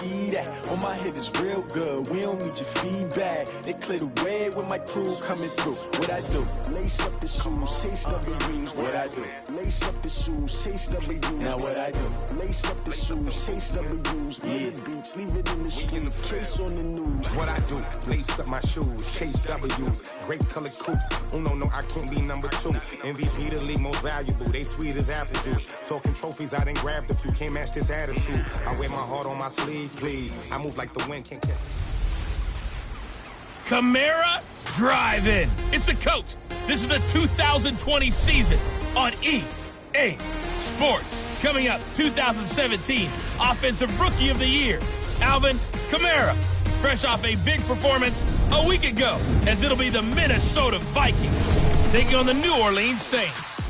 see that? On my head is real good, we don't need your feedback. They clear the way with my crew coming through. What I do? Lace up the shoes, chase W's. What I do? Lace up the shoes, chase W's. Now what I do? Lace up the shoes, chase W's. Yeah. Beats, leave it in the street, case on the news. What I do? Lace up my shoes, chase W's. Great colored coops. Oh no, I can't be number 2. MVP the league most valuable. They sweet as apple juice. Talking trophies, I done grabbed a few. Can't match this attitude. I wear my heart on my sleeve, please. I move like the wind can't catch. Camara Drive-In. It's the coach. This is the 2020 season on EA Sports. Coming up, 2017 Offensive Rookie of the Year, Alvin Kamara. Fresh off a big performance a week ago, as it'll be the Minnesota Vikings taking on the New Orleans Saints.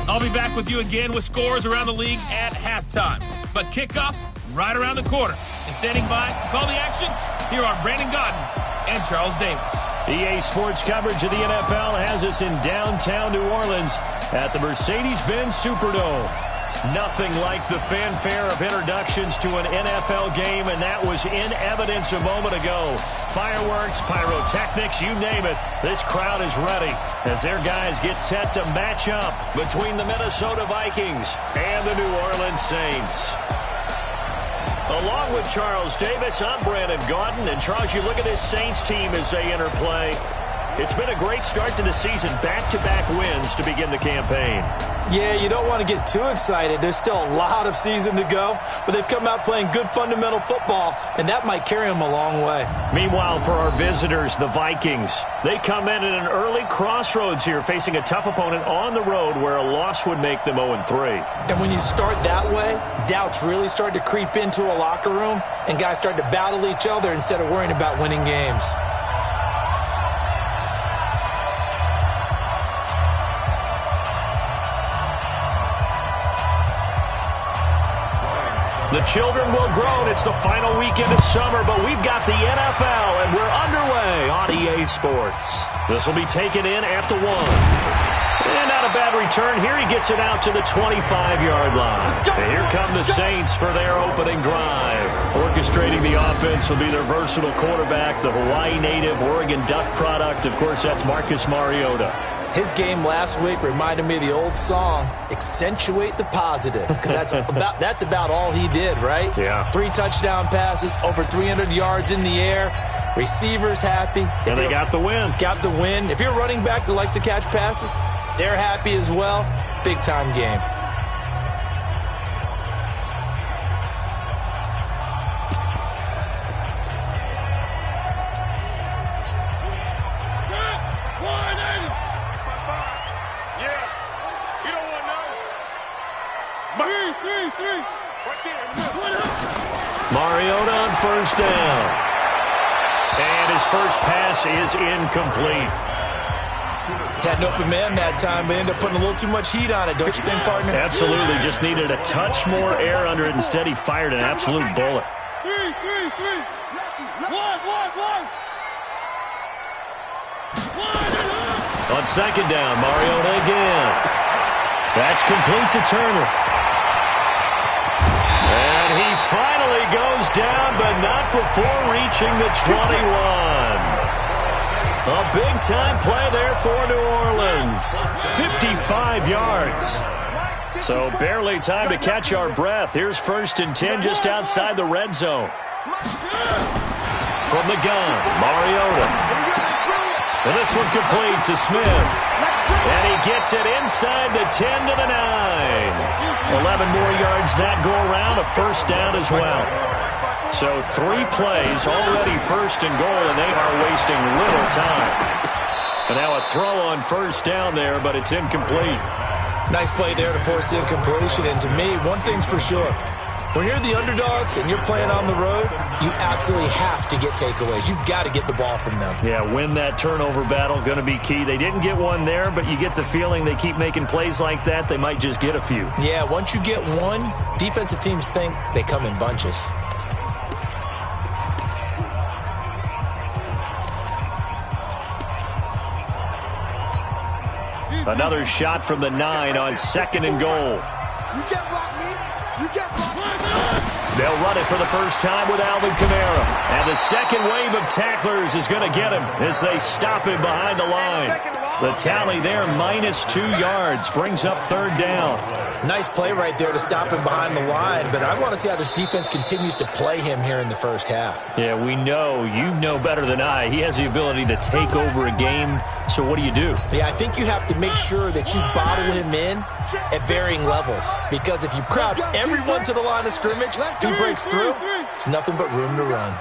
I'll be back with you again with scores around the league at halftime. But kickoff right around the corner. And standing by to call the action, here are Brandon Godden and Charles Davis. EA Sports coverage of the NFL has us in downtown New Orleans at the Mercedes-Benz Superdome. Nothing like the fanfare of introductions to an NFL game, and that was in evidence a moment ago. Fireworks, pyrotechnics, you name it. This crowd is ready as their guys get set to match up between the Minnesota Vikings and the New Orleans Saints. Along with Charles Davis, I'm Brandon Gaudin. And Charles, you look at this Saints team as they enter play. It's been a great start to the season, back-to-back wins to begin the campaign. Yeah, you don't want to get too excited. There's still a lot of season to go, but they've come out playing good fundamental football, and that might carry them a long way. Meanwhile, for our visitors, the Vikings, they come in at an early crossroads here, facing a tough opponent on the road where a loss would make them 0-3. And when you start that way, doubts really start to creep into a locker room, and guys start to battle each other instead of worrying about winning games. The children will grow. It's the final weekend of summer, but we've got the NFL, and we're underway on EA Sports. This will be taken in at the 1. And not a bad return. Here he gets it out to the 25-yard line. And here come the Saints for their opening drive. Orchestrating the offense will be their versatile quarterback, the Hawaii native, Oregon Duck product. Of course, that's Marcus Mariota. His game last week reminded me of the old song, Accentuate the Positive, because that's about all he did, right? Yeah. 3 touchdown passes, over 300 yards in the air, receivers happy. And they got the win. Got the win. If you're a running back that likes to catch passes, they're happy as well. Big-time game. Mariota on first down. And his first pass is incomplete. Had an open man that time, but ended up putting a little too much heat on it, don't you think, partner? Absolutely. Just needed a touch more air under it. Instead, he fired an absolute bullet. On second down, Mariota again. That's complete to Turner. And he finally goes down, but not before reaching the 21. A big-time play there for New Orleans. 55 yards. So barely time to catch our breath. Here's 1st and 10 just outside the red zone. From the gun, Mariota. And this one complete to Smith. And he gets it inside the 10 to the 9. 11 more yards that go around, a first down as well. So 3 plays, already 1st and goal, and they are wasting little time. And now a throw on first down there, but it's incomplete. Nice play there to force the incompletion. And to me, one thing's for sure. When you're the underdogs and you're playing on the road, you absolutely have to get takeaways. You've got to get the ball from them. Yeah, win that turnover battle, going to be key. They didn't get one there, but you get the feeling they keep making plays like that, they might just get a few. Yeah, once you get one, defensive teams think they come in bunches. Another shot from the 9 on 2nd and goal. You get blocked, me. You get blocked. They'll run it for the first time with Alvin Kamara. And the second wave of tacklers is going to get him as they stop him behind the line. The tally there, -2 yards, brings up third down. Nice play right there to stop him behind the line, but I want to see how this defense continues to play him here in the first half. Yeah, we know. You know better than I. He has the ability to take over a game, so what do you do? Yeah, I think you have to make sure that you bottle him in at varying levels, because if you crowd everyone to the line of scrimmage, if he breaks through, there's nothing but room to run.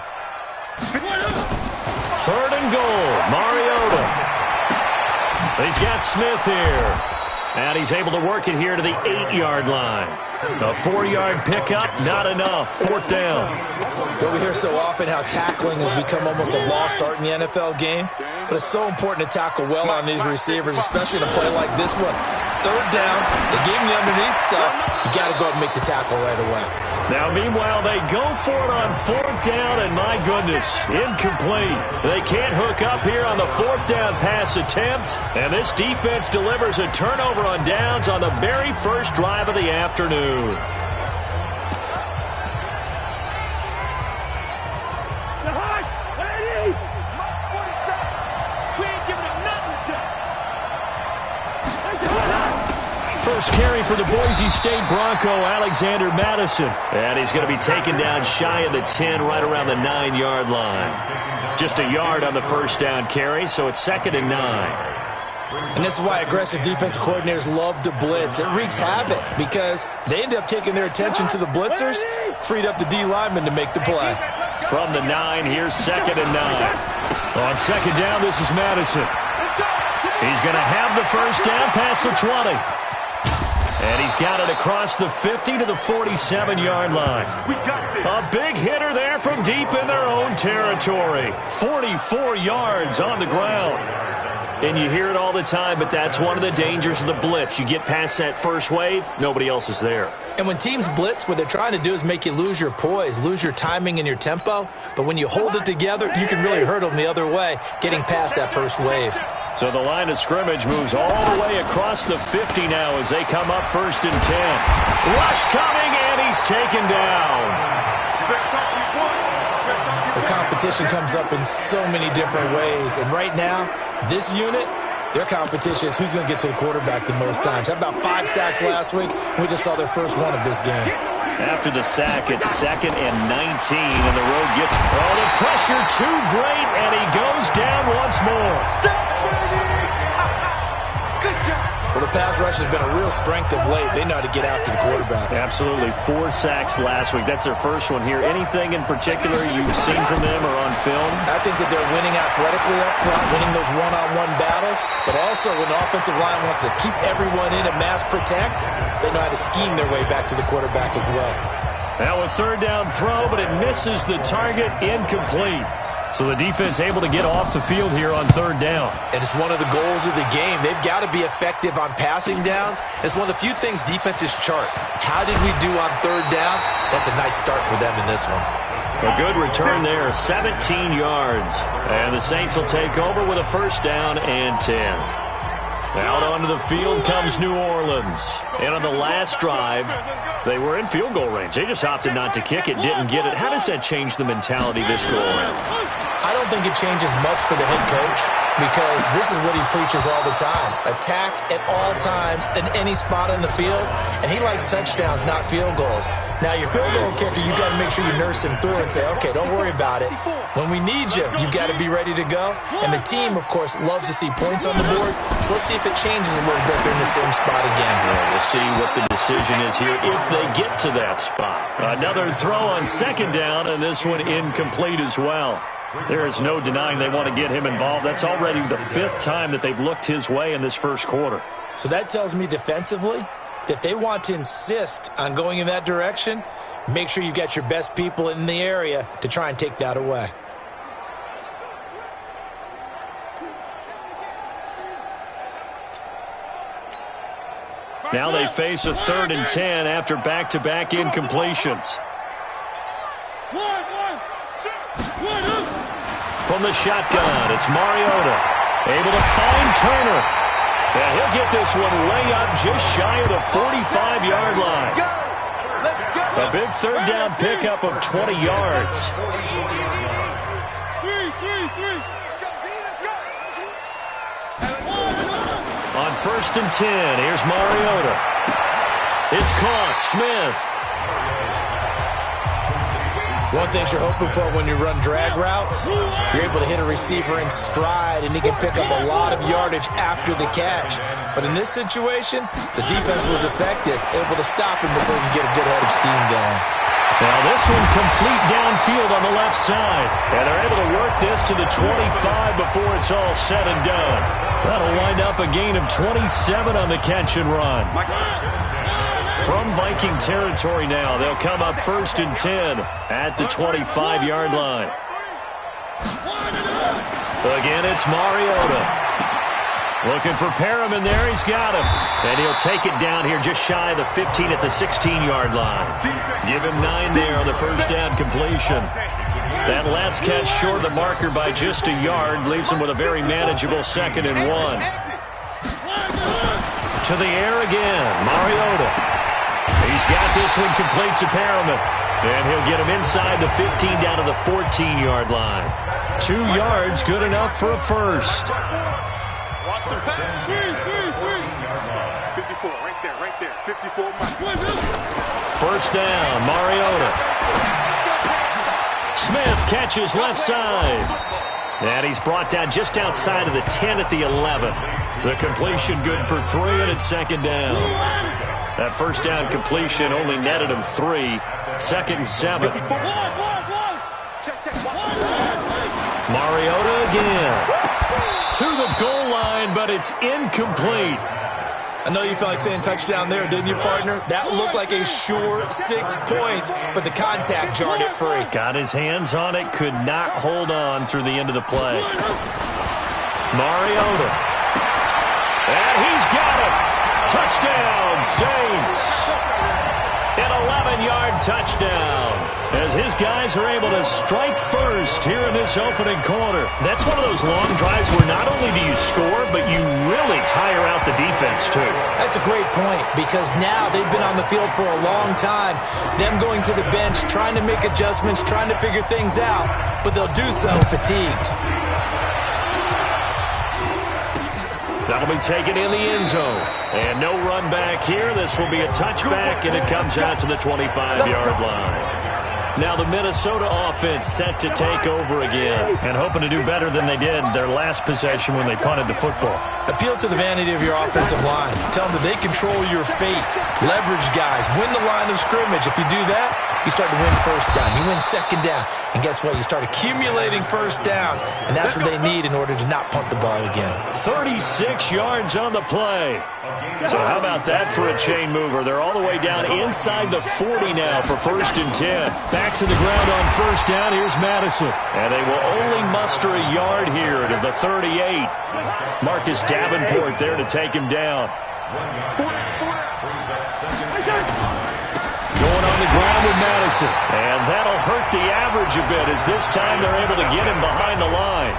Third and goal, Mariota. He's got Smith here. And he's able to work it here to the 8-yard line. A 4-yard pickup, not enough. Fourth down. Well, we hear so often how tackling has become almost a lost art in the NFL game. But it's so important to tackle well on these receivers, especially in a play like this one. Third down, they gave him the underneath stuff. You got to go and make the tackle right away. Now, meanwhile, they go for it on fourth down, and my goodness, incomplete. They can't hook up here on the fourth down pass attempt, and this defense delivers a turnover on downs on the very first drive of the afternoon. First carry for the Boise State Bronco, Alexander Madison. And he's going to be taken down shy of the 10, right around the 9-yard line. Just a yard on the first down carry, so it's 2nd and 9. And this is why aggressive defensive coordinators love to blitz. It wreaks havoc because they end up taking their attention to the blitzers, freed up the D lineman to make the play. From the 9, here's 2nd and 9. On second down, this is Madison. He's going to have the first down past the 20. And he's got it across the 50 to the 47-yard line. A big hitter there from deep in their own territory. 44 yards on the ground. And you hear it all the time, but that's one of the dangers of the blitz. You get past that first wave, nobody else is there. And when teams blitz, what they're trying to do is make you lose your poise, lose your timing and your tempo. But when you hold it together, you can really hurt them the other way, getting past that first wave. So the line of scrimmage moves all the way across the 50 now as they come up 1st and 10. Rush coming, and he's taken down. The competition comes up in so many different ways. And right now, this unit, their competition is who's going to get to the quarterback the most times. How about 5 sacks last week? We just saw their first one of this game. After the sack, it's 2nd and 19, and the road gets all the pressure too great, and he goes down once more. Well, the pass rush has been a real strength of late. They know how to get after the quarterback. Absolutely. 4 sacks last week. That's their first one here. Anything in particular you've seen from them or on film? I think that they're winning athletically up front, winning those one-on-one battles, but also when the offensive line wants to keep everyone in and mass protect, they know how to scheme their way back to the quarterback as well. Now a third down throw, but it misses the target, incomplete. So the defense able to get off the field here on third down. And it's one of the goals of the game. They've got to be effective on passing downs. It's one of the few things defenses chart. How did we do on third down? That's a nice start for them in this one. A good return there, 17 yards. And the Saints will take over with a first down and 10. Out onto the field comes New Orleans. And on the last drive, they were in field goal range. They just opted not to kick it, didn't get it. How does that change the mentality this go around? I don't think it changes much for the head coach because this is what he preaches all the time. Attack at all times in any spot on the field, and he likes touchdowns, not field goals. Now, your field goal kicker, you got to make sure you nurse him through and say, okay, don't worry about it. When we need you, you've got to be ready to go. And the team, of course, loves to see points on the board. So let's see if it changes a little bit. They're in the same spot again. Yeah, we'll see what the decision is here if they get to that spot. Another throw on second down, and this one incomplete as well. There is no denying they want to get him involved. That's already the 5th time that they've looked his way in this first quarter. So that tells me defensively that they want to insist on going in that direction. Make sure you've got your best people in the area to try and take that away. Now they face a 3rd and 10 after back-to-back incompletions. From the shotgun, it's Mariota. Able to find Turner. And he'll get this one way up just shy of the 45-yard line. A big third down pickup of 20 yards. On 1st and 10, here's Mariota. It's caught. Smith. One thing you're hoping for when you run drag routes, you're able to hit a receiver in stride, and he can pick up a lot of yardage after the catch. But in this situation, the defense was effective, able to stop him before he could get a good head of steam going. Now this one complete downfield on the left side. And they're able to work this to the 25 before it's all said and done. That'll wind up a gain of 27 on the catch and run. From Viking territory now, they'll come up 1st and 10 at the 25-yard line. Again, it's Mariota. Looking for Perriman there. He's got him. And he'll take it down here just shy of the 15 at the 16-yard line. Give him 9 there on the first down completion. That last catch short of the marker by just a yard leaves him with a very manageable 2nd and 1. To the air again. Mariota. He's got this one complete to Perriman. And he'll get him inside the 15 down to the 14-yard line. 2 yards, good enough for a first. 54, right there. 54. First down, Mariota. Smith catches left side. And he's brought down just outside of the 10 at the 11. The completion good for 3, and it's 2nd down. That first down completion only netted him 3. 2nd and 7. Mariota again. To the goal line, but it's incomplete. I know you felt like saying touchdown there, didn't you, partner? That looked like a sure 6 points, but the contact jarred it free. Got his hands on it, could not hold on through the end of the play. Mariota. And he's got it. Touchdown, Saints. An 11-yard touchdown as his guys are able to strike first here in this opening quarter. That's one of those long drives where not only do you score, but you really tire out the defense, too. That's a great point because now they've been on the field for a long time. Them going to the bench, trying to make adjustments, trying to figure things out, but they'll do so fatigued. That'll be taken in the end zone. And no run back here. This will be a touchback, and it comes out to the 25-yard line. Now the Minnesota offense set to take over again and hoping to do better than they did their last possession when they punted the football. Appeal to the vanity of your offensive line. Tell them that they control your fate. Leverage guys. Win the line of scrimmage. If you do that, you start to win first down. You win 2nd down. And guess what? You start accumulating first downs, and that's what they need in order to not punt the ball again. 36 yards on the play. So how about that for a chain mover? They're all the way down inside the 40 now for 1st and 10. Back to the ground on first down. Here's Madison. And they will only muster a yard here to the 38. Marcus Davenport there to take him down. Going on the ground with Madison. And that'll hurt the average a bit as this time they're able to get him behind the line.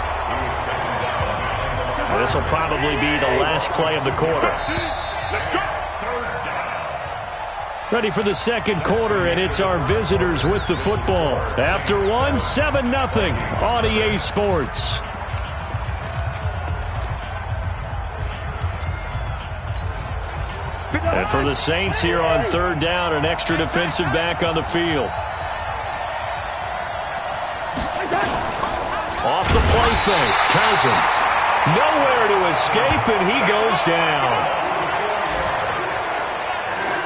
This will probably be the last play of the quarter. Ready for the second quarter, and it's our visitors with the football. After one, 7-0 on EA Sports. And for the Saints here on 3rd down, an extra defensive back on the field. Off the play fake, Cousins. Nowhere to escape, and he goes down.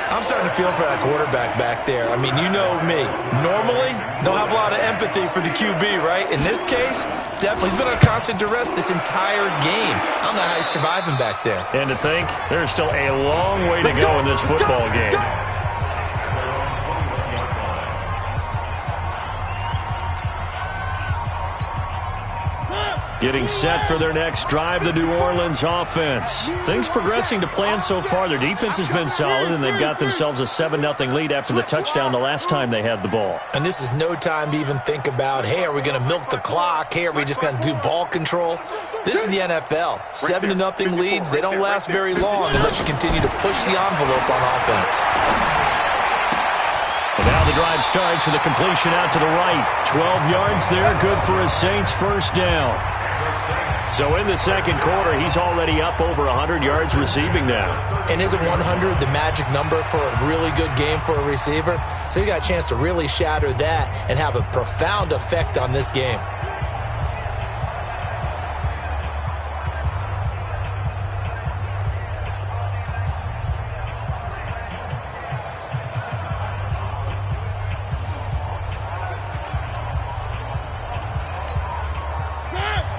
I'm starting to feel for that quarterback back there. I mean, you know me. Normally, don't have a lot of empathy for the QB, right? In this case, definitely. He's been on constant duress this entire game. I don't know how he's surviving back there. And to think, there's still a long way to go in this football game. Getting set for their next drive, the New Orleans offense. Things progressing to plan so far. Their defense has been solid, and they've got themselves a 7-0 lead after the touchdown the last time they had the ball. And this is no time to even think about, hey, are we going to milk the clock? Hey, are we just going to do ball control? This is the NFL. 7-0 leads, they don't last very long unless you continue to push the envelope on offense. And now the drive starts with a completion out to the right. 12 yards there, good for a Saints first down. So in the second quarter, he's already up over 100 yards receiving now. And isn't 100 the magic number for a really good game for a receiver? So he got a chance to really shatter that and have a profound effect on this game.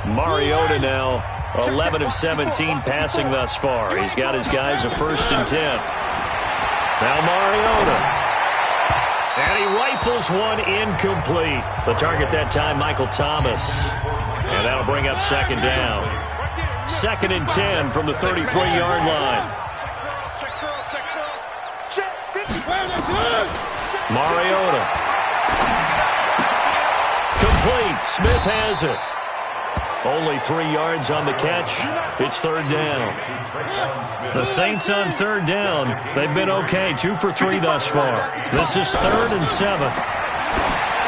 Mariota now, 11 of 17 passing thus far. He's got his guys a 1st and 10. Now Mariota. And he rifles one incomplete. The target that time, Michael Thomas. And that'll bring up 2nd down. 2nd and 10 from the 33-yard line. Mariota. Complete. Smith has it. Only 3 yards on the catch. It's 3rd down. The Saints on 3rd down. They've been okay. 2 for 3 thus far. This is 3rd and 7.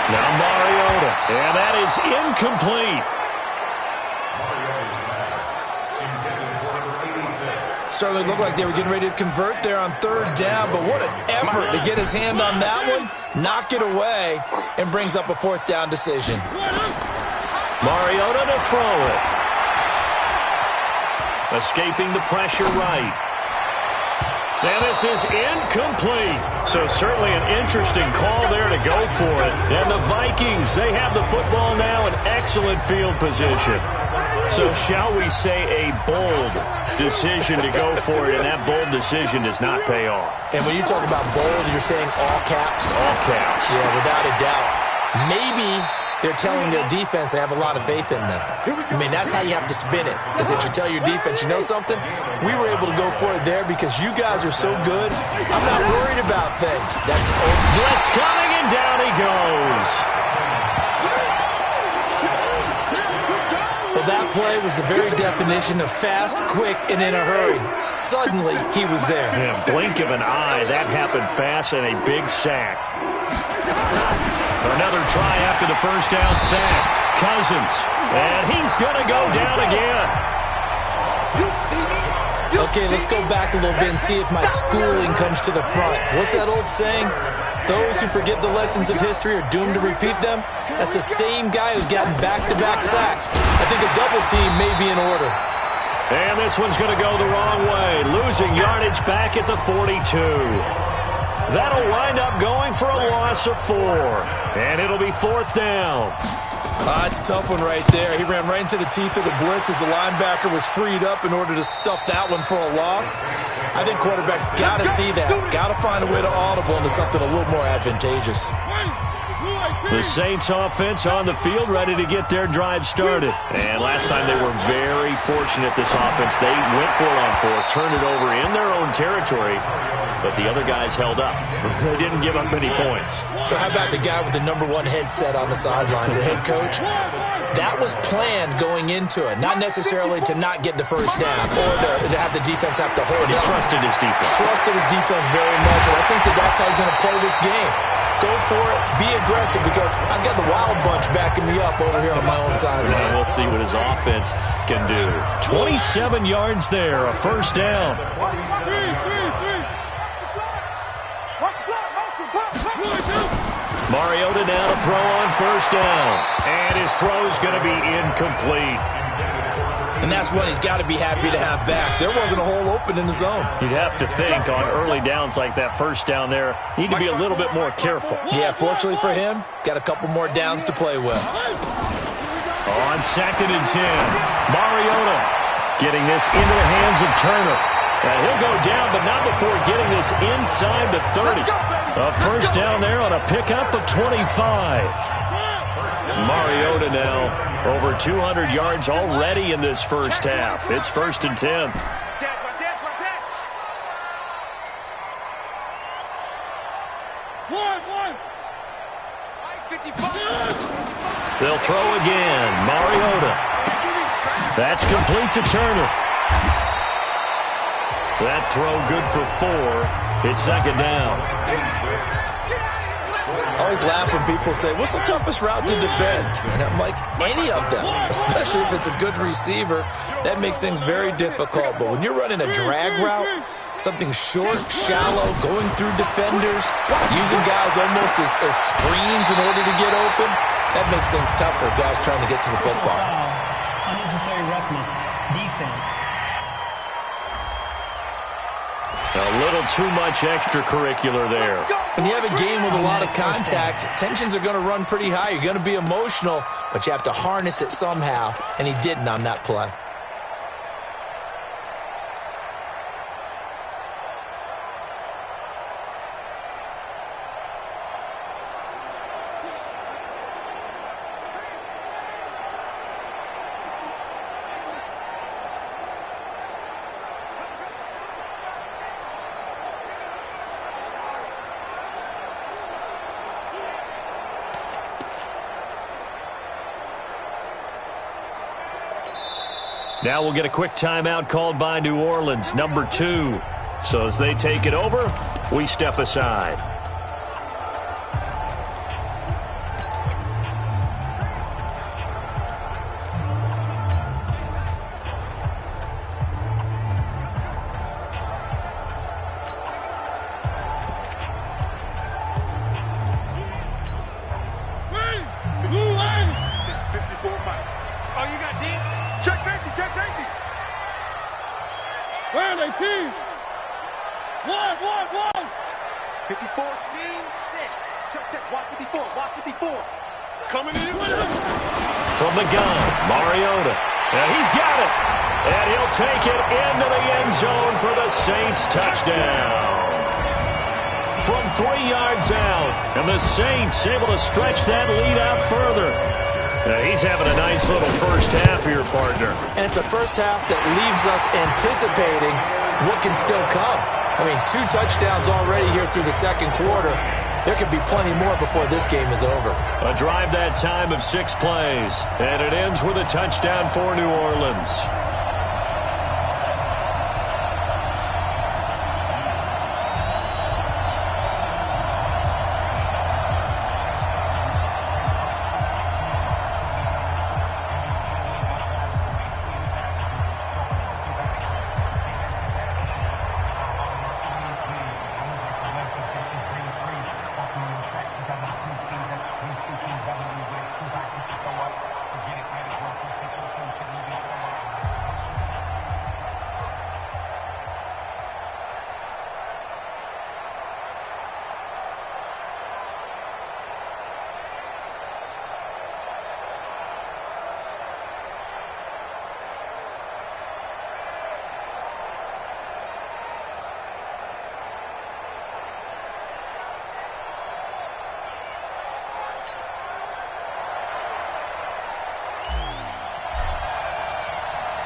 Now Mariota. And that is incomplete. Certainly looked like they were getting ready to convert there on 3rd down, but what an effort to get his hand on that one, knock it away, and brings up a 4th down decision. Mariota to throw it. Escaping the pressure right. And this is incomplete. So certainly an interesting call there to go for it. And the Vikings, they have the football now in excellent field position. So shall we say a bold decision to go for it, and that bold decision does not pay off. And when you talk about bold, you're saying all caps? All caps. Yeah, without a doubt. Maybe they're telling their defense they have a lot of faith in them. I mean, that's how you have to spin it. Is that you tell your defense, you know something? We were able to go for it there because you guys are so good. I'm not worried about things. That's blitz coming, and down he goes. Well, that play was the very definition of fast, quick, and in a hurry. Suddenly, he was there. Yeah, blink of an eye. That happened fast and a big sack. Another try after the 1st down sack. Cousins. And he's going to go down again. Okay, let's go back a little bit and see if my schooling comes to the front. What's that old saying? Those who forget the lessons of history are doomed to repeat them. That's the same guy who's gotten back-to-back sacks. I think a double team may be in order. And this one's going to go the wrong way. Losing yardage back at the 42. That'll wind up going for a loss of 4. And it'll be 4th down. It's a tough one right there. He ran right into the teeth of the blitz as the linebacker was freed up in order to stuff that one for a loss. I think quarterbacks got to see that. Got to find a way to audible into something a little more advantageous. The Saints offense on the field ready to get their drive started. And last time they were very fortunate, this offense. They went for it on 4, turned it over in their own territory, but the other guys held up. They didn't give up any points. So how about the guy with the #1 headset on the sidelines, the head coach? That was planned going into it, not necessarily to not get the 1st down or to have the defense have to hold it. He trusted his defense. Trusted his defense very much, and I think that's how he's going to play this game. Go for it, be aggressive, because I've got the wild bunch backing me up over here on my own side. And we'll see what his offense can do. 27 yards there, a 1st down. Mariota now to throw on 1st down. And his throw's going to be incomplete. And that's one he's got to be happy to have back. There wasn't a hole open in the zone. You'd have to think on early downs like that 1st down there, you need to be a little bit more careful. Yeah, fortunately for him, got a couple more downs to play with. On 2nd and 10, Mariota getting this into the hands of Turner. And he'll go down, but not before getting this inside the 30. A 1st down there on a pickup of 25. Mariota now over 200 yards already in this 1st half. It's 1st and 10. They'll throw again. Mariota. That's complete to Turner. That throw good for 4. It's 2nd down. I always laugh when people say, what's the toughest route to defend? And I'm like, any of them, especially if it's a good receiver. That makes things very difficult. But when you're running a drag route, something short, shallow, going through defenders, using guys almost as screens in order to get open, that makes things tough for guys trying to get to the football. Unnecessary roughness, defense. A little too much extracurricular there. When you have a game with a lot of contact, tensions are going to run pretty high. You're going to be emotional, but you have to harness it somehow, and he didn't on that play. Now we'll get a quick timeout called by New Orleans, number 2. So as they take it over, we step aside. Where are they, team? One. 54, seam 6. Check. Watch 54. Coming in. From the gun, Mariota. And he's got it. And he'll take it into the end zone for the Saints touchdown. From 3 yards out. And the Saints able to stretch that lead out further. He's having a nice little first half here, partner. And it's a first half that leaves us anticipating what can still come. I mean, 2 touchdowns already here through the second quarter. There could be plenty more before this game is over. A drive that time of 6 plays. And it ends with a touchdown for New Orleans.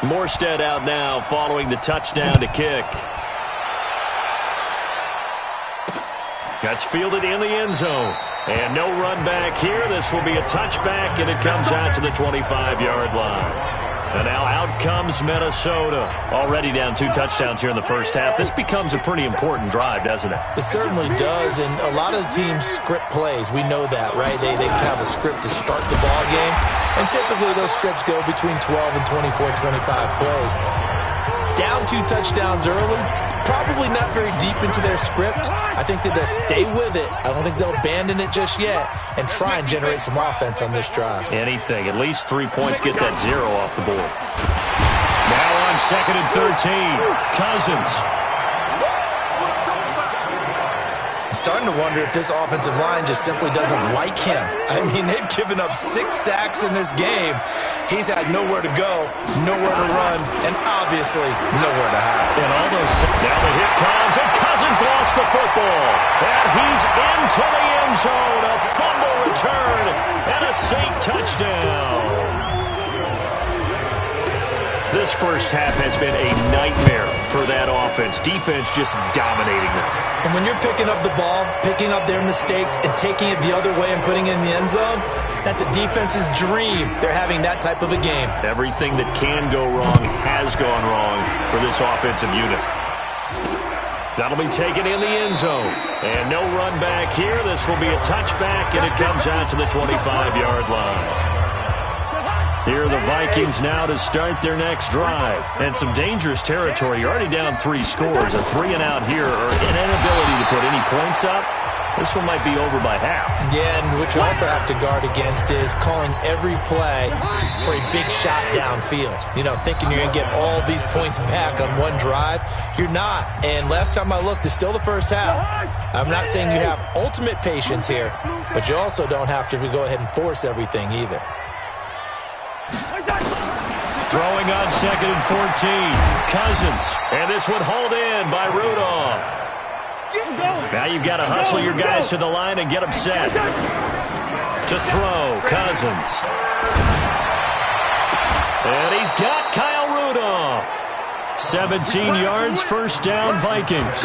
Morstead out now following the touchdown to kick. That's fielded in the end zone. And no run back here. This will be a touchback, and it comes out to the 25-yard line. And now out comes Minnesota. Already down 2 touchdowns here in the first half. This becomes a pretty important drive, doesn't it? It certainly does, and a lot of teams script plays. We know that, right? They have a script to start the ball game, and typically those scripts go between 12 and 24, 25 plays. Down 2 touchdowns early, probably not very deep into their script. I think that they'll stay with it. I don't think they'll abandon it just yet and try and generate some offense on this drive. Anything. At least 3 points. Get that 0 off the board. Now on 2nd and 13. Cousins. I'm starting to wonder if this offensive line just simply doesn't like him. I mean, they've given up 6 sacks in this game. He's had nowhere to go, nowhere to run, and obviously nowhere to hide. And all those, now the hit comes, and Cousins lost the football. And he's into the end zone. A fumble return and a Saint touchdown. This first half has been a nightmare for that offense. Defense just dominating them. And when you're picking up the ball, picking up their mistakes, and taking it the other way and putting it in the end zone, that's a defense's dream. They're having that type of a game. Everything that can go wrong has gone wrong for this offensive unit. That'll be taken in the end zone. And no run back here. This will be a touchback, and it comes out to the 25-yard line. Here are the Vikings now to start their next drive. And some dangerous territory. You're already down 3 scores. A 3-and-out here, or an inability to put any points up. This one might be over by half. Yeah, and what you also have to guard against is calling every play for a big shot downfield. You know, thinking you're going to get all these points back on one drive. You're not. And last time I looked, it's still the first half. I'm not saying you have ultimate patience here, but you also don't have to go ahead and force everything either. Throwing on 2nd and 14. Cousins. And this one hauled in by Rudolph. Now you've got to hustle your guys to the line and get them set. To throw, Cousins. And he's got Kyle Rudolph. 17 yards, first down, Vikings.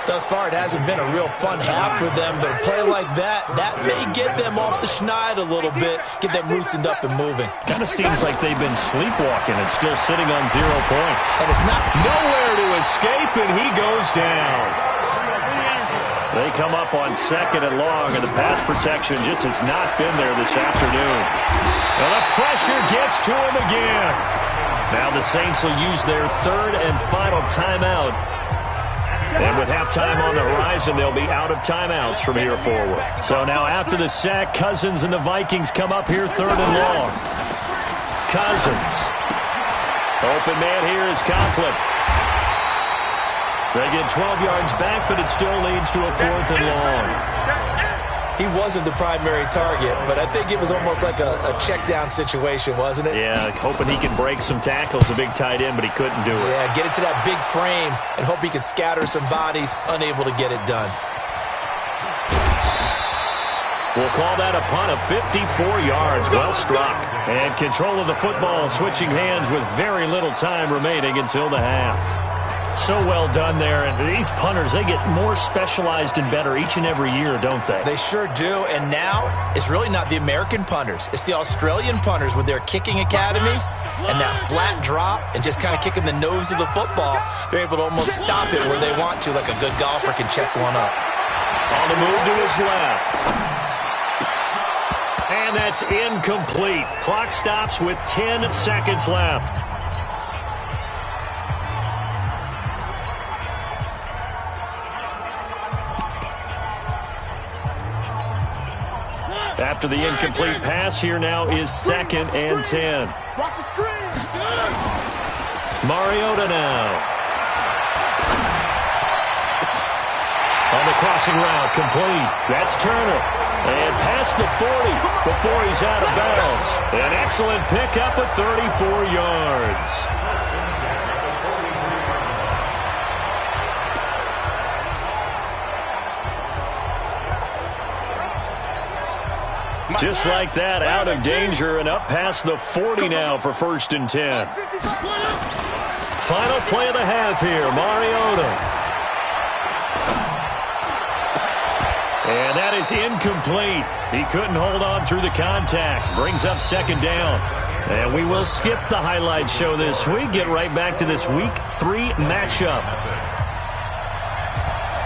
Thus far, it hasn't been a real fun half for them, but a play like that may get them off the schneid a little bit, get them loosened up and moving. Kind of seems like they've been sleepwalking and still sitting on 0 points. And it's not nowhere to escape, and he goes down. They come up on 2nd and long, and the pass protection just has not been there this afternoon. And the pressure gets to him again. Now the Saints will use their 3rd and final timeout. And with halftime on the horizon, they'll be out of timeouts from here forward. So now after the sack, Cousins and the Vikings come up here 3rd and long. Cousins. Open man here is Conklin. They get 12 yards back, but it still leads to a 4th and long. He wasn't the primary target, but I think it was almost like a check down situation, wasn't it? Yeah, hoping he could break some tackles, a big tight end, but he couldn't do it. Yeah, get it to that big frame and hope he can scatter some bodies, unable to get it done. We'll call that a punt of 54 yards, well struck. And control of the football, switching hands with very little time remaining until the half. So well done there, and these punters, they get more specialized and better each and every year, don't they? They sure do, and now it's really not the American punters. It's the Australian punters with their kicking academies and that flat drop and just kind of kicking the nose of the football. They're able to almost stop it where they want to, like a good golfer can check one up. On the move to his left. And that's incomplete. Clock stops with 10 seconds left. After the incomplete pass, here now is 2nd and 10. Watch the screen. Mariota now. On the crossing route, complete. That's Turner. And past the 40 before he's out of bounds. An excellent pickup of 34 yards. Just like that, out of danger and up past the 40 now for 1st and 10. Final play of the half here, Mariota. And that is incomplete. He couldn't hold on through the contact. Brings up 2nd down. And we will skip the highlight show this week. Get right back to this Week 3 matchup.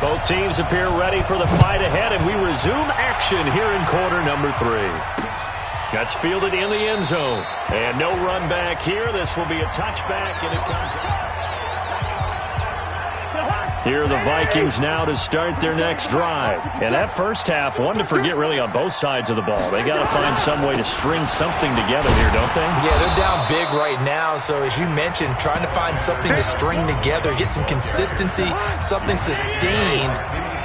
Both teams appear ready for the fight ahead, and we resume action here in quarter number 3. That's fielded in the end zone. And no run back here. This will be a touchback, and it comes... Here are the Vikings now to start their next drive. And that first half, one to forget really on both sides of the ball. They got to find some way to string something together here, don't they? Yeah, they're down big right now. So as you mentioned, trying to find something to string together, get some consistency, something sustained,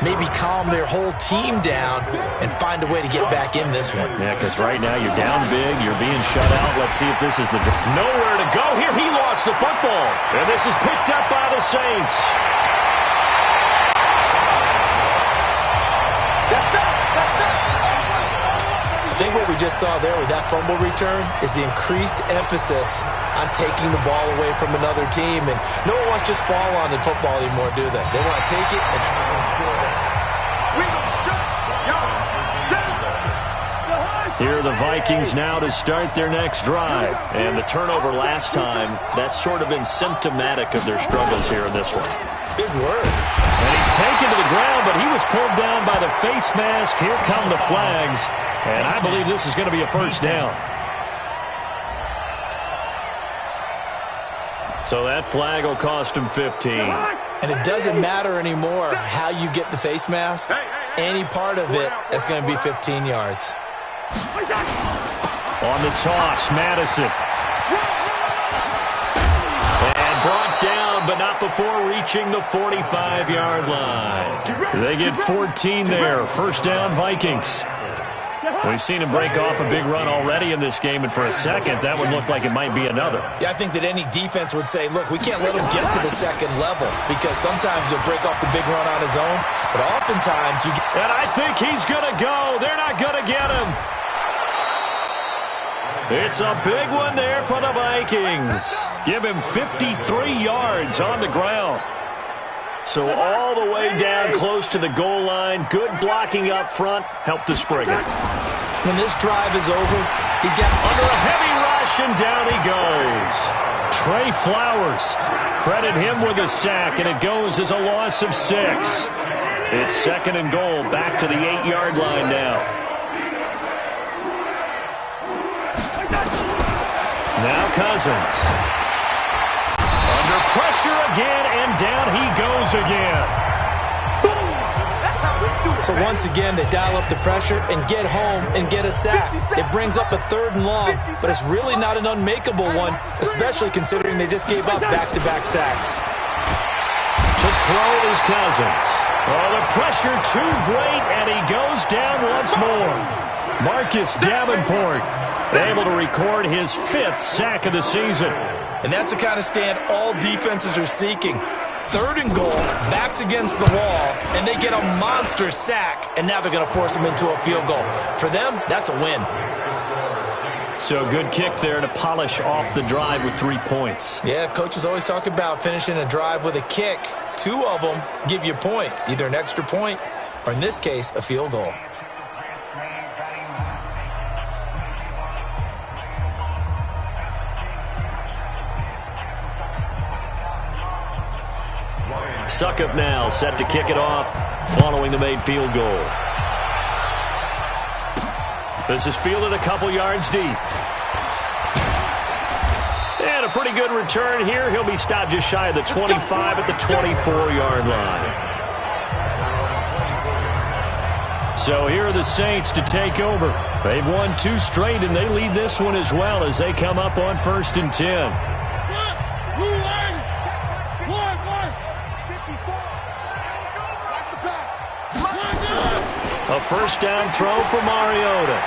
maybe calm their whole team down and find a way to get back in this one. Yeah, because right now you're down big, you're being shut out. Let's see if this is the... Nowhere to go here. He lost the football. And this is picked up by the Saints. I think what we just saw there with that fumble return is the increased emphasis on taking the ball away from another team. And no one wants to just fall on in football anymore, do they? They want to take it and try and score it. Here are the Vikings now to start their next drive. And the turnover last time, that's sort of been symptomatic of their struggles here in this one. Big word. And he's taken to the ground, but he was pulled down by the face mask. Here come the flags. And I believe this is going to be a first down. So that flag will cost him 15. And it doesn't matter anymore how you get the face mask. Any part of it is going to be 15 yards. On the toss, Madison. And brought down, but not before reaching the 45-yard line. They get 14 there. First down, Vikings. We've seen him break off a big run already in this game, and for a second, that would look like it might be another. Yeah, I think that any defense would say, look, we can't let him get to the second level, because sometimes he'll break off the big run on his own, but oftentimes you get... And I think he's going to go. They're not going to get him. It's a big one there for the Vikings. Give him 53 yards on the ground. So all the way down close to the goal line. Good blocking up front. Helped to spring it. When this drive is over, he's got under a heavy rush, and down he goes. Trey Flowers. Credit him with a sack, and it goes as a loss of 6. It's second and goal. Back to the 8-yard line now. Now Cousins. Under pressure again, and down he goes again. So once again, they dial up the pressure and get home and get a sack. It brings up a 3rd and long, but it's really not an unmakeable one, especially considering they just gave up back-to-back sacks. To throw is Cousins. Oh, the pressure too great, and he goes down once more. Marcus Davenport able to record his 5th sack of the season. And that's the kind of stand all defenses are seeking. 3rd and goal, backs against the wall, and they get a monster sack, and now they're going to force them into a field goal. For them, that's a win. So good kick there to polish off the drive with 3 points. Yeah, coaches always talk about finishing a drive with a kick. 2 of them give you points, either an extra point or, in this case, a field goal. Suckup now, set to kick it off, following the made field goal. This is fielded a couple yards deep. And a pretty good return here. He'll be stopped just shy of the 25 at the 24-yard line. So here are the Saints to take over. They've won 2 straight, and they lead this one as well as they come up on 1st and 10. A first down throw for Mariota.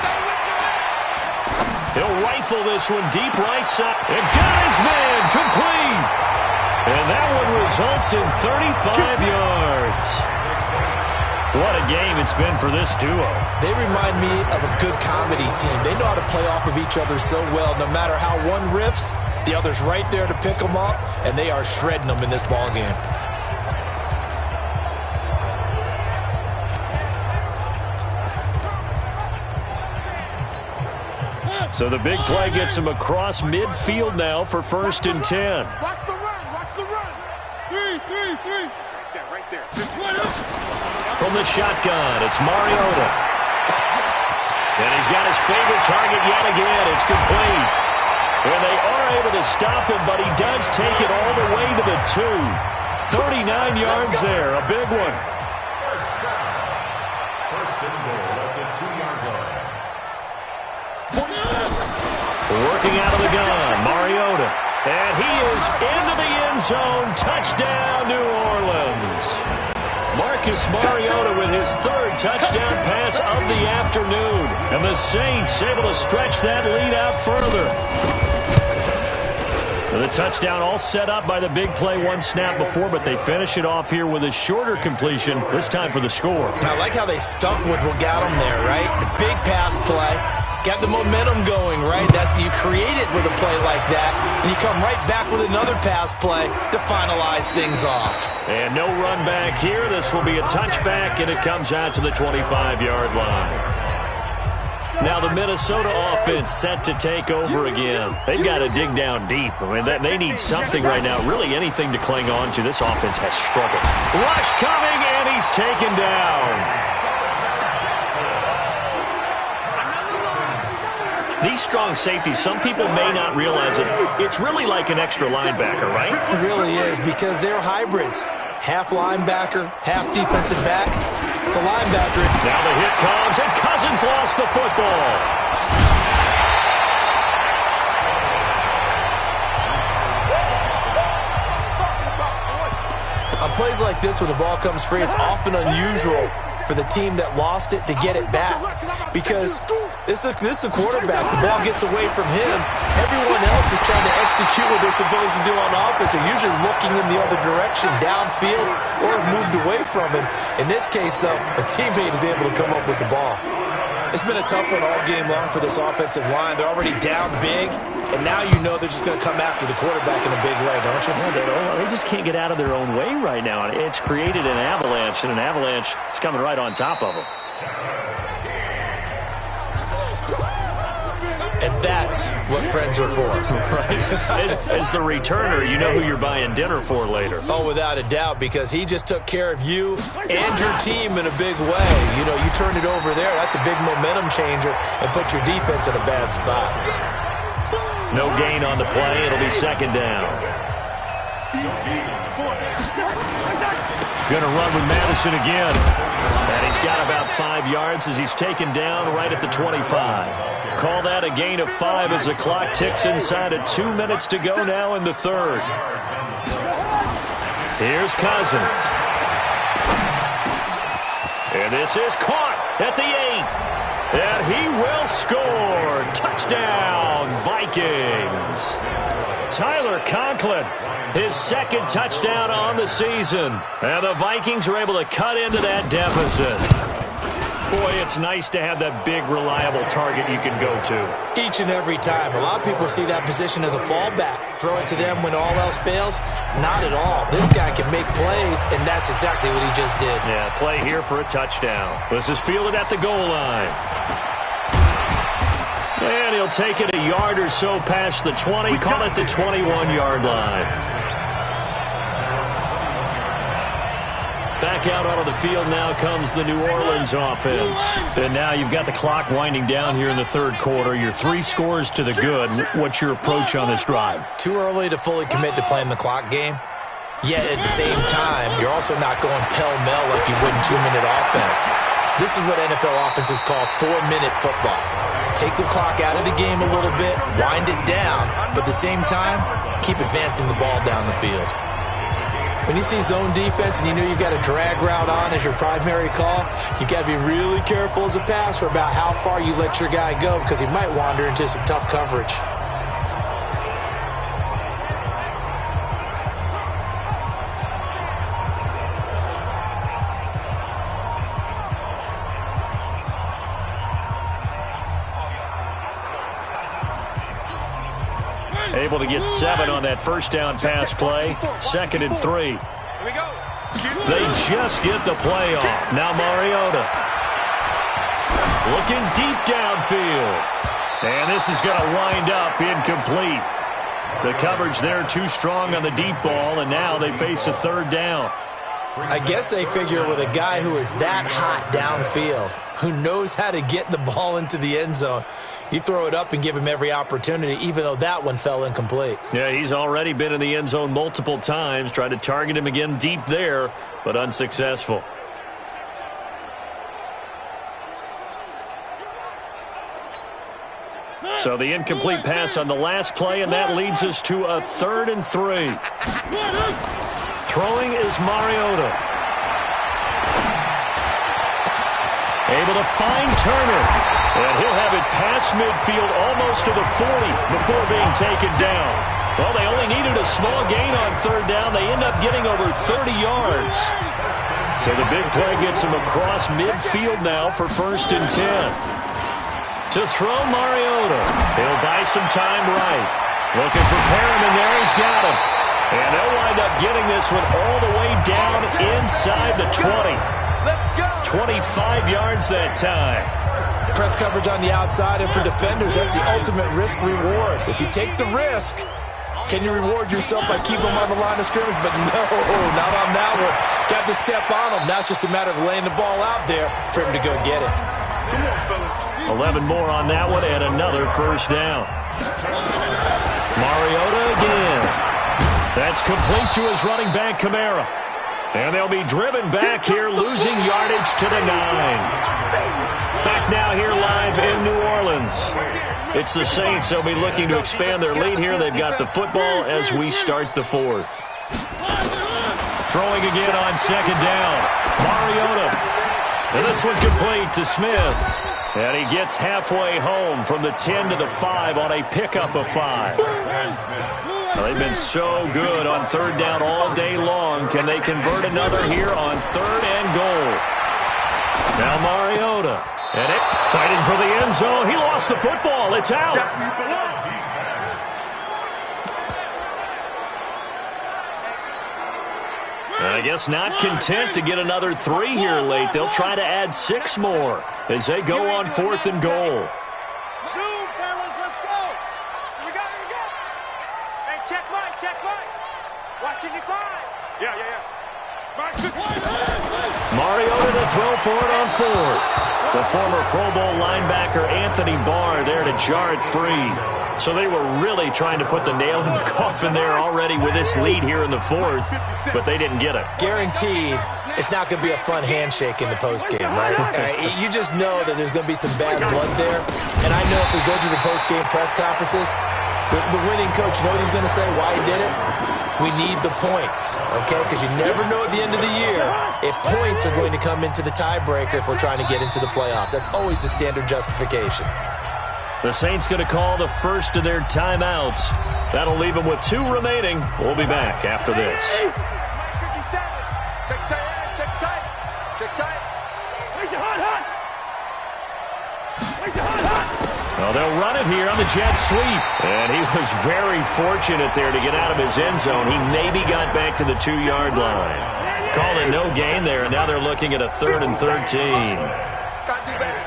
He'll rifle this one deep right side. And got his man complete. And that one results in 35 yards. What a game it's been for this duo. They remind me of a good comedy team. They know how to play off of each other so well. No matter how one riffs, the other's right there to pick them up, and they are shredding them in this ballgame. So the big play gets him across midfield now for 1st and 10. Watch the run, watch the run. 3. Right there. From the shotgun, it's Mariota. And he's got his favorite target yet again. It's complete. And they are able to stop him, but he does take it all the way to the 2. 39 yards there, a big one. First and goal at the 2-yard line. Working out of the gun, Mariota. And he is into the end zone. Touchdown, New Orleans. Marcus Mariota with his 3rd touchdown pass of the afternoon. And the Saints able to stretch that lead out further. The touchdown all set up by the big play 1 snap before, but they finish it off here with a shorter completion, this time for the score. I like how they stuck with what got them there, right? The big pass play. Got the momentum going, right? That's you create it with a play like that, and you come right back with another pass play to finalize things off. And no run back here. This will be a touchback, and it comes out to the 25-yard line. Now the Minnesota offense set to take over again. They've got to dig down deep. I mean, they need something right now, really anything to cling on to. This offense has struggled. Rush coming, and he's taken down. These strong safeties, some people may not realize it. It's really like an extra linebacker, right? It really is, because they're hybrids. Half linebacker, half defensive back. The linebacker. Now the hit comes, and Cousins lost the football. On plays like this, when the ball comes free, it's often unusual for the team that lost it to get it back, because this is the quarterback. The ball gets away from him. Everyone else is trying to execute what they're supposed to do on offense. They're usually looking in the other direction, downfield, or have moved away from him. In this case, though, a teammate is able to come up with the ball. It's been a tough one all game long for this offensive line. They're already down big, and now you know they're just going to come after the quarterback in a big way, don't you? Yeah, they just can't get out of their own way right now. It's created an avalanche, and an avalanche is coming right on top of them. And that's what friends are for. Right? As the returner, you know who you're buying dinner for later. Oh, without a doubt, because he just took care of you and your team in a big way. You know, you turned it over there. That's a big momentum changer and put your defense in a bad spot. No gain on the play. It'll be second down. Going to run with Madison again. And he's got about 5 yards as he's taken down right at the 25. Call that a gain of 5 as the clock ticks inside of 2 minutes to go now in the third. Here's Cousins. And this is caught at the 8. And he will score. Touchdown, Vikings. Tyler Conklin, his second touchdown on the season. And the Vikings are able to cut into that deficit. Boy, it's nice to have that big, reliable target you can go to. Each and every time. A lot of people see that position as a fallback. Throw it to them when all else fails. Not at all. This guy can make plays, and that's exactly what he just did. Yeah, play here for a touchdown. This is fielded at the goal line. And he'll take it a yard or so past the 20. Call it the 21-yard line. Back out onto the field now comes the New Orleans offense. And now you've got the clock winding down here in the third quarter. You're 3 scores to the good. What's your approach on this drive? Too early to fully commit to playing the clock game. Yet at the same time, you're also not going pell-mell like you would in 2-minute offense. This is what NFL offenses call 4-minute football. Take the clock out of the game a little bit, wind it down, but at the same time, keep advancing the ball down the field. When you see zone defense and you know you've got a drag route on as your primary call, you've got to be really careful as a passer about how far you let your guy go, because he might wander into some tough coverage. Able to get 7 on that first down pass play. 2nd and 3. They just get the play off. Now Mariota. Looking deep downfield. And this is going to wind up incomplete. The coverage there too strong on the deep ball, and now they face a 3rd down. I guess they figure with a guy who is that hot downfield, who knows how to get the ball into the end zone, you throw it up and give him every opportunity, even though that one fell incomplete. Yeah, he's already been in the end zone multiple times, tried to target him again deep there, but unsuccessful. So the incomplete pass on the last play, and that leads us to a 3rd and 3. Throwing is Mariota. Able to find Turner. And he'll have it past midfield almost to the 40 before being taken down. Well, they only needed a small gain on 3rd down. They end up getting over 30 yards. So the big play gets him across midfield now for 1st and 10. To throw Mariota. He'll buy some time right. Looking for Perriman there. He's got him. And they'll wind up getting this one all the way down inside the 20. 25 yards that time. press coverage on the outside, and for defenders, that's the ultimate risk-reward. If you take the risk, can you reward yourself by keeping them on the line of scrimmage? But no, not on that one. Got to step on them. Now it's just a matter of laying the ball out there for him to go get it. Come on, fellas. 11 more on that one and another first down. Mariota again. That's complete to his running back, Kamara. And they'll be driven back here, losing yardage to the 9. Back now here live in New Orleans. It's the Saints. They'll be looking to expand their lead here. They've got the football as we start the 4th. Throwing again on second down. Mariota. And this one complete to Smith. And he gets halfway home from the 10 to the 5 on a pickup of 5. Well, they've been so good on third down all day long. Can they convert another here on 3rd and goal? Now Mariota. And it fighting for the end zone. He lost the football. It's out. I guess not content to get another 3 here late. They'll try to add 6 more as they go on 4th and goal. Zoom, fellas, let's go. Here we go, here we go. Hey, check Mike, check Mike. Watching you five. Yeah. Mike, Mariota to throw for it on 4th. The former Pro Bowl linebacker Anthony Barr there to jar it free. So they were really trying to put the nail in the coffin there already with this lead here in the 4th, but they didn't get it. Guaranteed, it's not going to be a fun handshake in the postgame, right? You just know that there's going to be some bad blood there. And I know if we go to the postgame press conferences, the winning coach, you know what he's going to say, why he did it? We need the points, okay? Because you never know at the end of the year if points are going to come into the tiebreaker if we're trying to get into the playoffs. That's always the standard justification. The Saints going to call the first of their timeouts. That'll leave them with 2 remaining. We'll be back after this. 57. Check tight, check tight. Check tight. Where's your hot? Where's your hot? Well, they'll run it here on the jet sweep. And he was very fortunate there to get out of his end zone. He maybe got back to the 2-yard line. Called it no gain there, and now they're looking at a 3rd and 13. Gotta do better.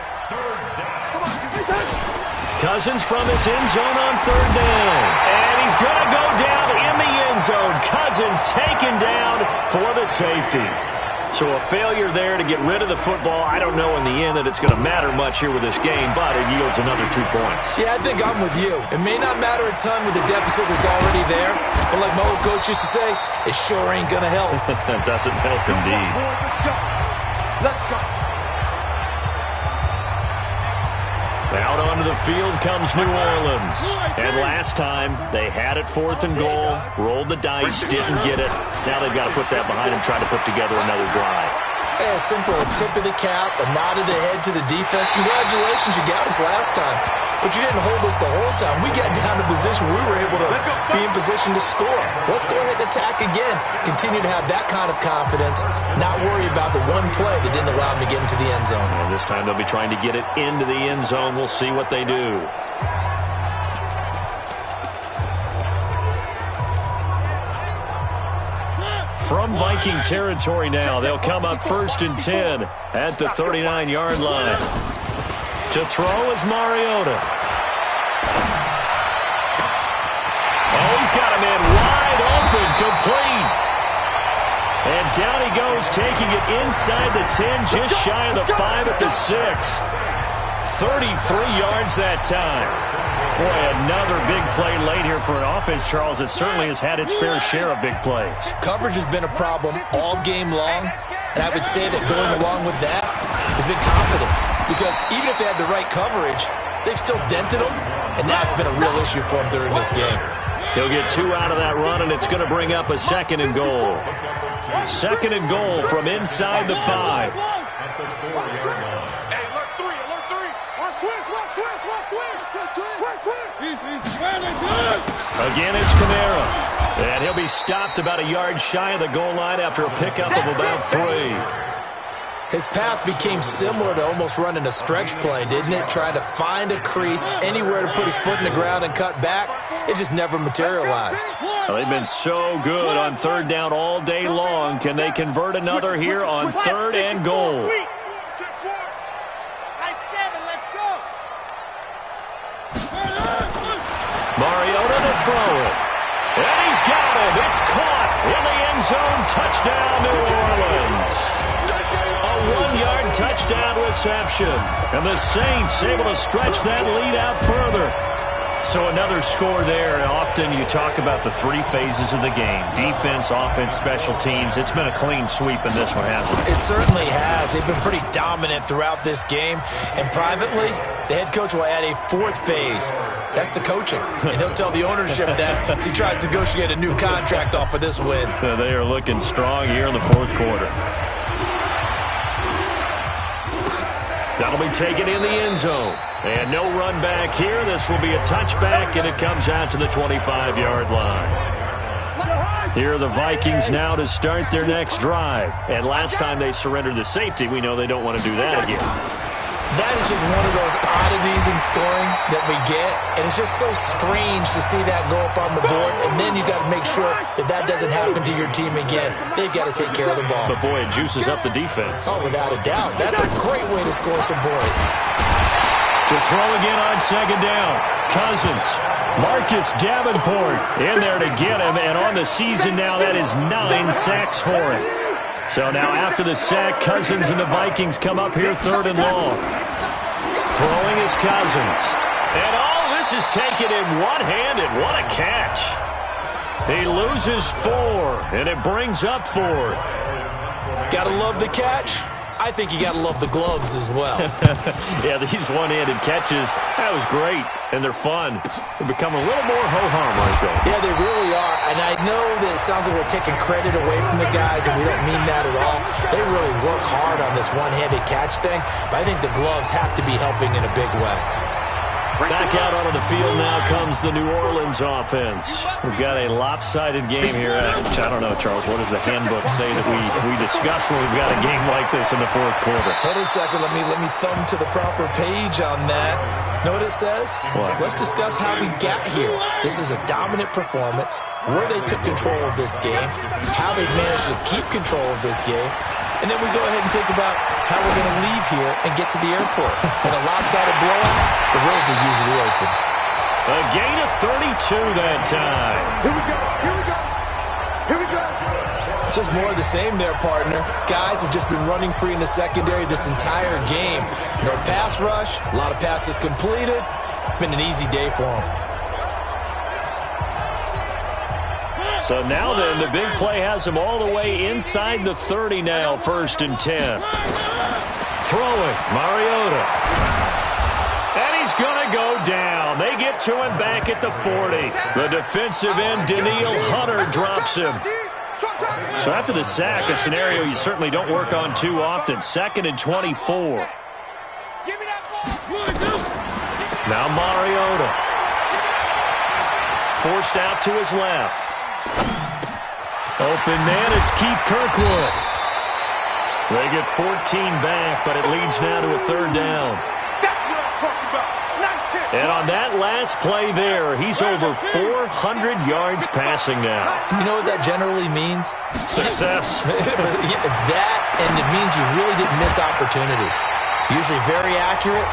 Cousins from his end zone on 3rd down. And he's going to go down in the end zone. Cousins taken down for the safety. So a failure there to get rid of the football. I don't know in the end that it's going to matter much here with this game, but it yields another 2 points. Yeah, I think I'm with you. It may not matter a ton with the deficit that's already there, but like my old coach used to say, it sure ain't going to help. That doesn't help indeed. Let's go. Out onto the field comes New Orleans. And last time, they had it 4th and goal, rolled the dice, didn't get it. Now they've got to put that behind them, try to put together another drive. A simple tip of the cap, a nod of the head to the defense. Congratulations, you got us last time. But you didn't hold us the whole time. We got down to position where we were able to be in position to score. Let's go ahead and attack again. Continue to have that kind of confidence, not worry about the one play that didn't allow them to get into the end zone. And this time they'll be trying to get it into the end zone. We'll see what they do. From Viking territory now, they'll come up 1st and 10 at the 39-yard line. To throw is Mariota. Oh, he's got him in wide open, complete. And down he goes, taking it inside the 10, just shy of the 5 at the 6. 33 yards that time. Boy, another big play late here for an offense, Charles. It certainly has had its fair share of big plays. Coverage has been a problem all game long, and I would say that going along with that has been confidence. Because even if they had the right coverage, they've still dented them, and that's been a real issue for them during this game. He'll get 2 out of that run, and it's going to bring up a 2nd and goal. 2nd and goal from inside the 5. Again, it's Kamara. And he'll be stopped about a yard shy of the goal line after a pickup of about 3. His path became similar to almost running a stretch play, didn't it? Trying to find a crease, anywhere to put his foot in the ground and cut back. It just never materialized. Well, they've been so good on 3rd down all day long. Can they convert another here on 3rd and goal? I 7, let's go. Mariota to throw it. And he's got it. It's caught in the end zone. Touchdown, New Orleans. A 1-yard touchdown reception. And the Saints able to stretch that lead out further. So another score there. Often you talk about the 3 phases of the game. Defense, offense, special teams. It's been a clean sweep in this one, hasn't it? It certainly has. They've been pretty dominant throughout this game. And privately, the head coach will add a 4th phase. That's the coaching. And he'll tell the ownership that as he tries to negotiate a new contract off of this win. They are looking strong here in the 4th quarter. That'll be taken in the end zone. And no run back here. This will be a touchback, and it comes out to the 25-yard line. Here are the Vikings now to start their next drive. And last time they surrendered the safety, we know they don't want to do that again. That is just one of those oddities in scoring that we get. And it's just so strange to see that go up on the board. And then you got to make sure that that doesn't happen to your team again. They've got to take care of the ball. But, boy, it juices up the defense. Oh, without a doubt. That's a great way to score some points. To throw again on 2nd down. Cousins. Marcus Davenport in there to get him. And on the season now, that is 9 sacks for him. So now after the sack, Cousins and the Vikings come up here 3rd and long. Throwing is Cousins. And all this is taken in one-handed. What a catch. He loses 4, and it brings up 4th. Gotta love the catch. I think you got to love the gloves as well. Yeah, these one-handed catches, that was great, and they're fun. They become a little more ho-hum right there. Yeah, they really are, and I know that it sounds like we're taking credit away from the guys, and we don't mean that at all. They really work hard on this one-handed catch thing, but I think the gloves have to be helping in a big way. Back out onto the field now comes the New Orleans offense. We've got a lopsided game here. Which I don't know, Charles, what does the handbook say that we discuss when we've got a game like this in the 4th quarter? Hold on a second. Let me thumb to the proper page on that. Know what it says? What? Let's discuss how we got here. This is a dominant performance, where they took control of this game, how they've managed to keep control of this game, and then we go ahead and think about how we're going to leave here and get to the airport. In a lopsided blowout, the roads are usually open. A gain of 32 that time. Here we go. Here we go. Here we go. Just more of the same there, partner. Guys have just been running free in the secondary this entire game. No pass rush, a lot of passes completed. Been an easy day for them. So now then, the big play has him all the way inside the 30 now, 1st and 10. Throwing, Mariota. And he's going to go down. They get to him back at the 40. The defensive end, Daniil Hunter, drops him. So after the sack, a scenario you certainly don't work on too often. 2nd and 24. Now Mariota. Forced out to his left. Open man, it's Keith Kirkwood. They get 14 back, but it leads now to a 3rd down. That's what I'm talking about. Nice hit. And on that last play there, he's over 400 yards passing now. You know what that generally means? Success. That, and it means you really didn't miss opportunities. Usually very accurate.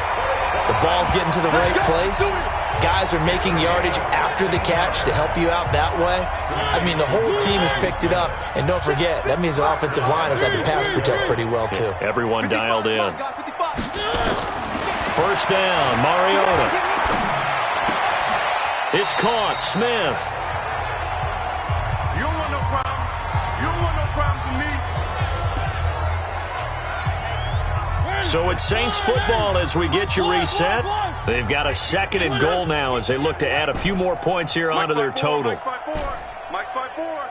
The ball's getting to the right place. Guys are making yardage after the catch to help you out that way. I mean, the whole team has picked it up. And don't forget, that means the offensive line has had to pass protect pretty well, too. Everyone dialed in. 1st down, Mariota. It's caught, Smith. You don't want no problem. You don't want no problem for me. So it's Saints football as we get you reset. They've got a 2nd and goal now as they look to add a few more points here onto their total. Mike's 5-4.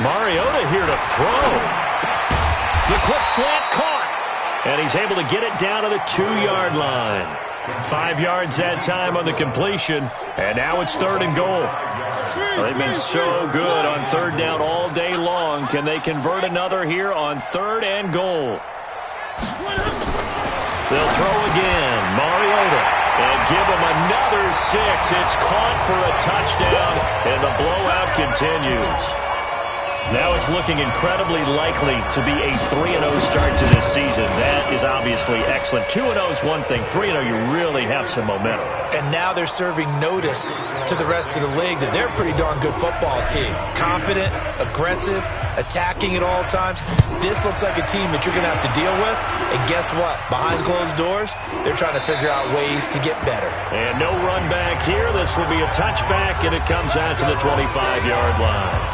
Mariota here to throw. The quick slant caught. And he's able to get it down to the 2-yard line. 5 yards that time on the completion. And now it's 3rd and goal. They've been so good on 3rd down all day long. Can they convert another here on 3rd and goal? They'll throw again. Mariota. And give him another 6. It's caught for a touchdown. And the blowout continues. Now it's looking incredibly likely to be a 3-0 start to this season. That is obviously excellent. 2-0 is one thing. 3-0, you really have some momentum. And now they're serving notice to the rest of the league that they're a pretty darn good football team. Confident, aggressive, attacking at all times. This looks like a team that you're going to have to deal with. And guess what? Behind closed doors, they're trying to figure out ways to get better. And no run back here. This will be a touchback, and it comes out to the 25-yard line.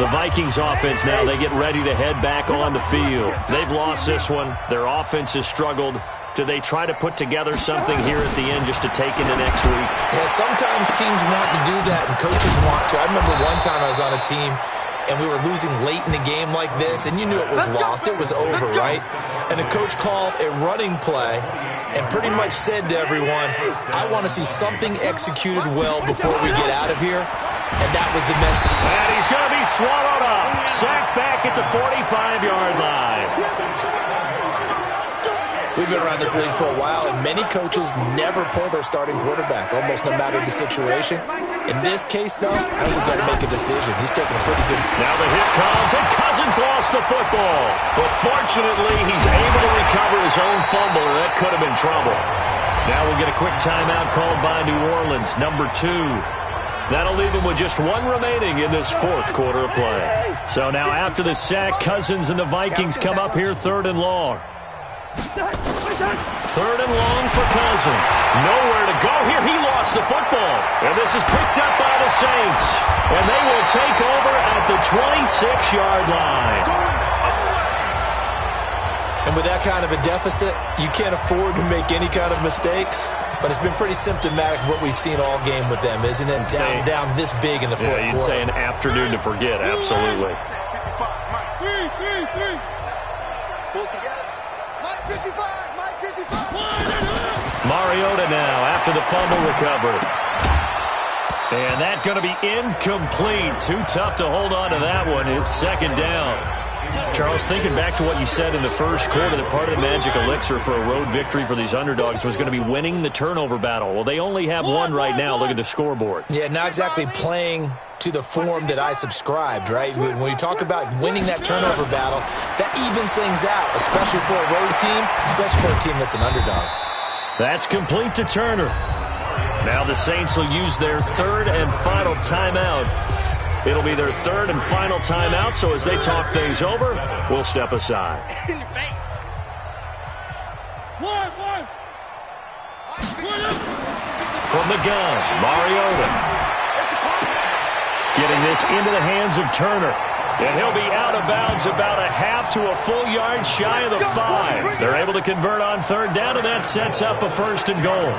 The Vikings offense now, they get ready to head back on the field. They've lost this one. Their offense has struggled. Do they try to put together something here at the end just to take into next week? Yeah, sometimes teams want to do that, and coaches want to. I remember one time I was on a team, and we were losing late in the game like this, and you knew it was lost. It was over, right? And the coach called a running play and pretty much said to everyone, I want to see something executed well before we get out of here. And that was the message. And he's going to be swallowed up. Sacked back at the 45-yard line. We've been around this league for a while, and many coaches never pull their starting quarterback, almost no matter the situation. In this case, though, I think he's got to make a decision. He's taking a pretty good... Now the hit comes, and Cousins lost the football. But fortunately, he's able to recover his own fumble, and that could have been trouble. Now we'll get a quick timeout called by New Orleans, number 2. That'll leave him with just one remaining in this fourth quarter of play. So now after the sack, Cousins and the Vikings come up here 3rd and long. 3rd and long for Cousins. Nowhere to go here. He lost the football. And this is picked up by the Saints. And they will take over at the 26-yard line. And with that kind of a deficit, you can't afford to make any kind of mistakes. But it's been pretty symptomatic of what we've seen all game with them, isn't it? Down this big in the fourth quarter. Yeah, you'd say an afternoon to forget. Absolutely. Pull together. Mike 55. Mike 55. Mariota now after the fumble recovered. And that's going to be incomplete. Too tough to hold on to that one. It's 2nd down. Charles, thinking back to what you said in the first quarter, that part of the magic elixir for a road victory for these underdogs was going to be winning the turnover battle. Well, they only have one right now. Look at the scoreboard. Yeah, not exactly playing to the form that I subscribed, right? When you talk about winning that turnover battle, that evens things out, especially for a road team, especially for a team that's an underdog. That's complete to Turner. Now the Saints will use their 3rd and final timeout. It'll be their 3rd and final timeout, so as they talk things over, we'll step aside. From the gun, Mariota. Getting this into the hands of Turner. And he'll be out of bounds about a half to a full yard shy of the 5. They're able to convert on 3rd down, and that sets up a 1st and goal.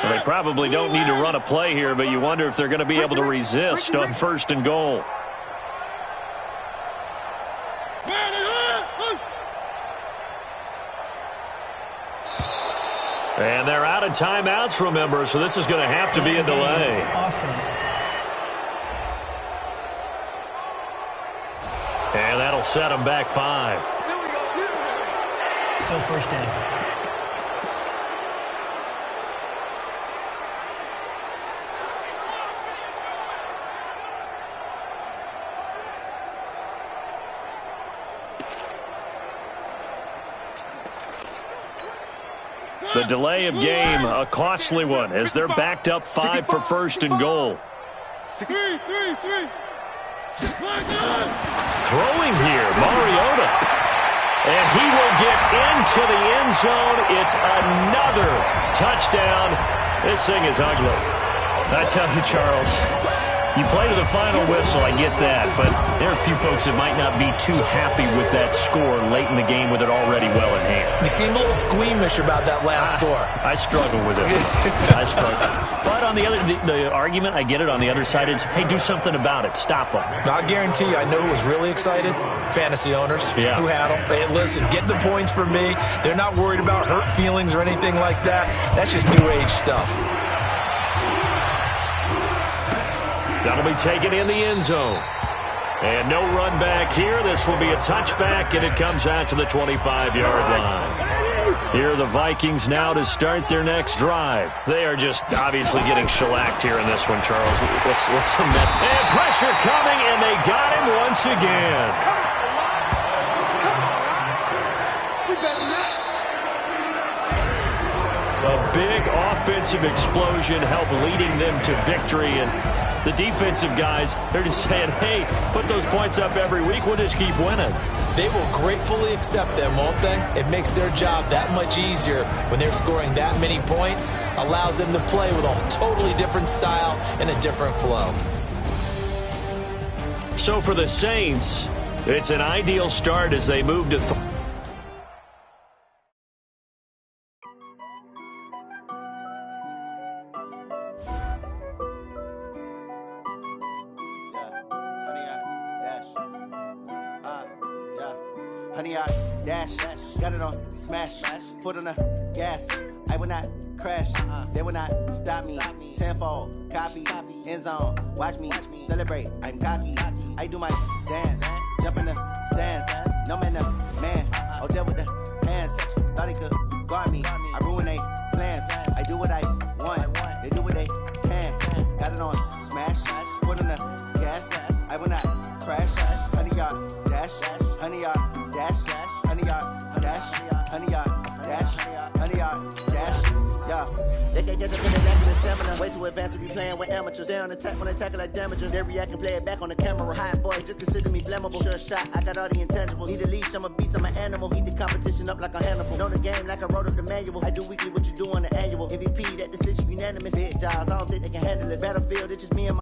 They probably don't need to run a play here, but you wonder if they're going to be able to resist on 1st and goal. And they're out of timeouts, remember, so this is going to have to be a delay. Offense. And that'll set them back 5. Still 1st down. The delay of game, a costly one, as they're backed up 5 for 1st and goal. Three. Throwing here, Mariota. And he will get into the end zone. It's another touchdown. This thing is ugly. I tell you, Charles, you play to the final whistle, I get that, but there are a few folks that might not be too happy with that score late in the game with it already well in hand. You seem a little squeamish about that last score. I struggle with it. I struggle. But on the other, the argument, I get it, on the other side is, hey, do something about it. Stop them. I guarantee you, I know who was really excited. Fantasy owners who had them. Hey, listen, get the points for me. They're not worried about hurt feelings or anything like that. That's just new age stuff. That'll be taken in the end zone. And no run back here. This will be a touchback, and it comes out to the 25-yard line. Here are the Vikings now to start their next drive. They are just obviously getting shellacked here in this one, Charles. What's the net? And pressure coming, and they got him once again. We better not. A big offensive explosion helped leading them to victory, and the defensive guys, they're just saying, hey, put those points up every week, we'll just keep winning. They will gratefully accept them, won't they? It makes their job that much easier when they're scoring that many points, allows them to play with a totally different style and a different flow. So for the Saints, it's an ideal start as they move to Honey, I dash, got it on smash, foot on the gas. I will not crash, they will not stop me. Tenfold, copy, end zone, watch me celebrate. I'm cocky, I do my dance, jump in the stands. No man, the man, oh, there with the hands. Thought he could guard me, I ruin they plans. I do what I want, they do what they can. Got it on smash, foot on the gas. I will not crash, honey, y'all dash, honey, y'all. Dash, honey, yard, dash, honey, yard, dash, honey, yard, dash, yeah. They can't get up in the neck of the stamina. Way too advanced to be playing with amateurs. They on attack when they tackle like damagers. They react and play it back on the camera. Hot boy, just consider me flammable. Sure shot, I got all the intangibles. Need a leash, I'm a beast, I'm an animal. Eat the competition up like a Hannibal. Know the game like I wrote up the manual. I do weekly what you do on the annual. MVP, that decision unanimous. Big jobs, I don't think they can handle it. Battlefield, it's just me and my